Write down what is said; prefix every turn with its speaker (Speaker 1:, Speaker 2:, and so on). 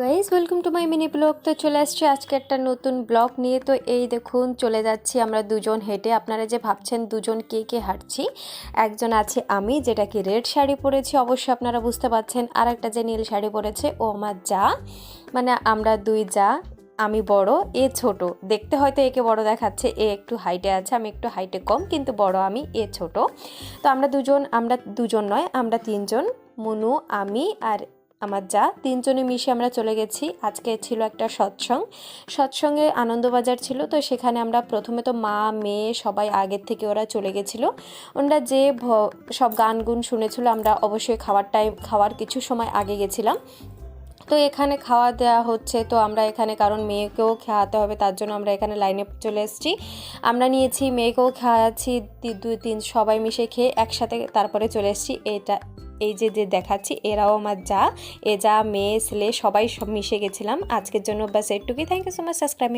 Speaker 1: Guys welcome to my mini blog. তো চলে আসছে আজকে একটা নতুন ব্লগ নিয়ে। তো এই দেখুন চলে যাচ্ছি আমরা দুজন হেঁটে। আপনারা যে ভাবছেন দুজন কে কে হাঁটছি, একজন আছে আমি, যেটা কি রেড শাড়ি পরেছি, অবশ্যই আপনারা বুঝতে পারছেন। আর একটা যে নীল শাড়ি পরেছে ও আমার যা, মানে আমরা দুই যা। আমি বড়, এ ছোট। দেখতে হয়তো একে বড় দেখাচ্ছে, এ একটু হাইটে আছে, আমি একটু হাইটে কম, কিন্তু বড় আমি, এ ছোট। তো আমরা দুজন নয়, আমরা তিনজন, মুনু, আমি আর আমার যা, তিনজনে মিশে আমরা চলে গেছি। আজকে ছিল একটা সৎসঙ্গে আনন্দবাজার ছিল। তো সেখানে আমরা প্রথমে তো মা মেয়ে সবাই আগের থেকে ওরা চলে গেছিলো। ওরা যে সব গান গুন শুনেছিল, আমরা অবশ্যই খাওয়ার কিছু সময় আগে গেছিলাম। তো এখানে খাওয়া দেওয়া হচ্ছে, তো আমরা এখানে কারণ মেয়েকেও খাওয়াতে হবে, তার জন্য আমরা এখানে লাইনে চলে এসেছি। আমরা নিয়েছি, মেয়েকেও খাওয়াচ্ছি, দুই তিন সবাই মিশে খেয়ে একসাথে তারপরে চলে এসেছি। এই যে দেখাচ্ছি এরাও আমার যা, এ যা মেয়ে ছেলে সবাই সব মিশে গেছিলাম। আজকের জন্য বাস এটুকুই। Thank you so much. Subscribe.